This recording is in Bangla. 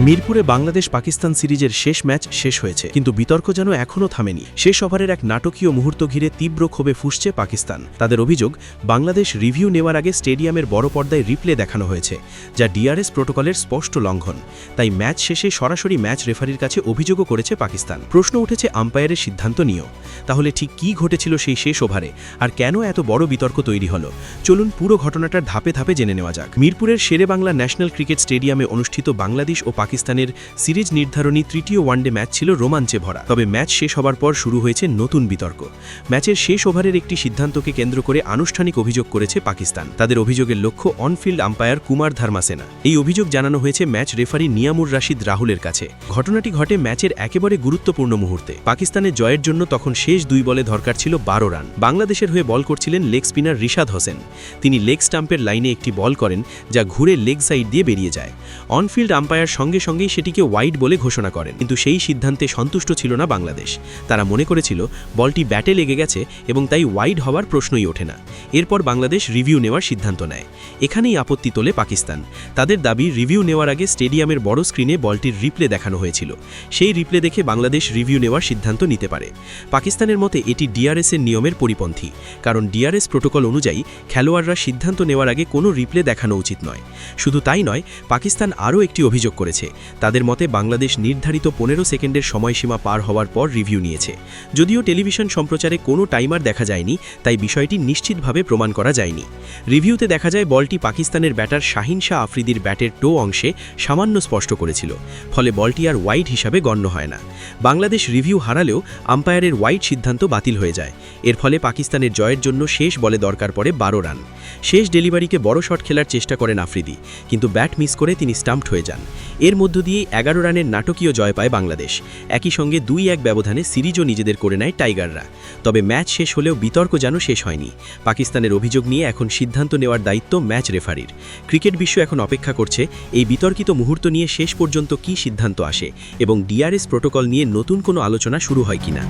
মিরপুরে বাংলাদেশ পাকিস্তান সিরিজের শেষ ম্যাচ শেষ হয়েছে, কিন্তু বিতর্ক যেন এখনও থামেনি। শেষ ওভারের এক নাটকীয় মুহূর্ত ঘিরে তীব্র ক্ষোভে ফুঁসছে পাকিস্তান। তাদের অভিযোগ, বাংলাদেশ রিভিউ নেওয়ার আগে স্টেডিয়ামের বড় পর্দায় রিপ্লে দেখানো হয়েছে, যা ডিআরএস প্রোটোকলের স্পষ্ট লঙ্ঘন। তাই ম্যাচ শেষে সরাসরি ম্যাচ রেফারির কাছে অভিযোগও করেছে পাকিস্তান। প্রশ্ন উঠেছে আম্পায়ারের সিদ্ধান্ত নিয়েও। তাহলে ঠিক কী ঘটেছিল সেই শেষ ওভারে, আর কেন এত বড় বিতর্ক তৈরি হলো? চলুন পুরো ঘটনাটার ধাপে ধাপে জেনে নেওয়া যাক। মিরপুরের শেরেবাংলা ন্যাশনাল ক্রিকেট স্টেডিয়ামে অনুষ্ঠিত বাংলাদেশ ও পাকিস্তানের সিরিজ নির্ধারণী তৃতীয় ওয়ানডে ম্যাচ ছিল রোমাঞ্চে ভরা। তবে ম্যাচ শেষ হবার পর শুরু হয়েছে নতুন বিতর্ক। ম্যাচের শেষ ওভারের একটি সিদ্ধান্তকে কেন্দ্র করে আনুষ্ঠানিক অভিযোগ করেছে পাকিস্তান। তাদের অভিযোগের লক্ষ্য অনফিল্ড আম্পায়ার কুমার ধর্মাসেনা। এই অভিযোগ জানানো হয়েছে ম্যাচ রেফারি নিয়ামুর রাশিদ রাহুলের কাছে। ঘটনাটি ঘটে ম্যাচের একেবারে গুরুত্বপূর্ণ মুহূর্তে। পাকিস্তানের জয়ের জন্য তখন শেষ 2 বলে দরকার ছিল 12 রান। বাংলাদেশের হয়ে বল করছিলেন লেগ স্পিনার রিশাদ হোসেন। তিনি লেগ স্টাম্পের লাইনে একটি বল করেন, যা ঘুরে লেগ সাইড দিয়ে বেরিয়ে যায়। অনফিল্ড আম্পায়ার সঙ্গে সঙ্গেই সেটিকে ওয়াইড বলে ঘোষণা করেন, কিন্তু সেই সিদ্ধান্তে সন্তুষ্ট ছিল না বাংলাদেশ। তারা মনে করেছিল বলটি ব্যাটে লেগে গেছে এবং তাই ওয়াইড হওয়ার প্রশ্নই ওঠে না। এরপর বাংলাদেশ রিভিউ নেওয়ার সিদ্ধান্ত নেয়। এখানেই আপত্তি তোলে পাকিস্তান। তাদের দাবি, রিভিউ নেওয়ার আগে স্টেডিয়ামের বড় স্ক্রিনে বলটির রিপ্লে দেখানো হয়েছিল। সেই রিপ্লে দেখে বাংলাদেশ রিভিউ নেওয়ার সিদ্ধান্ত নিতে পারে। পাকিস্তানের মতে এটি ডিআরএসের নিয়মের পরিপন্থী, কারণ ডিআরএস প্রোটোকল অনুযায়ী খেলোয়াড়রা সিদ্ধান্ত নেওয়ার আগে কোনো রিপ্লে দেখানো উচিত নয়। শুধু তাই নয়, পাকিস্তান আরও একটি অভিযোগ করেছে। তাদের মতে বাংলাদেশ নির্ধারিত 15 সেকেন্ডের সময়সীমা পার হওয়ার পর রিভিউ নিয়েছে। যদিও টেলিভিশন সম্প্রচারে কোনো টাইমার দেখা যায়নি, তাই বিষয়টি নিশ্চিতভাবে প্রমাণ করা যায়নি। রিভিউতে দেখা যায় বলটি পাকিস্তানের ব্যাটার শাহিন শাহ আফ্রিদির ব্যাটের টো অংশে সামান্য স্পষ্ট করেছিল, ফলে বলটি আর ওয়াইড হিসাবে গণ্য হয় না। বাংলাদেশ রিভিউ হারালেও আম্পায়ারের ওয়াইড সিদ্ধান্ত বাতিল হয়ে যায়। এর ফলে পাকিস্তানের জয়ের জন্য শেষ বলে দরকার পড়ে 12 রান। শেষ ডেলিভারিকে বড় শট খেলার চেষ্টা করেন আফ্রিদি, কিন্তু ব্যাট মিস করে তিনি স্টাম্পড হয়ে যান। এর মধ্য দিয়েই 11 রানের নাটকীয় জয় পায় বাংলাদেশ। একই সঙ্গে 2-1 ব্যবধানে সিরিজও নিজেদের করে নেয় টাইগাররা। তবে ম্যাচ শেষ হলেও বিতর্ক যেন শেষ হয়নি। পাকিস্তানের অভিযোগ নিয়ে এখন সিদ্ধান্ত নেওয়ার দায়িত্ব ম্যাচ রেফারির। ক্রিকেট বিশ্ব এখন অপেক্ষা করছে এই বিতর্কিত মুহূর্ত নিয়ে শেষ পর্যন্ত কী সিদ্ধান্ত আসে এবং ডিআরএস প্রোটোকল নিয়ে নতুন কোনো আলোচনা শুরু হয় কিনা।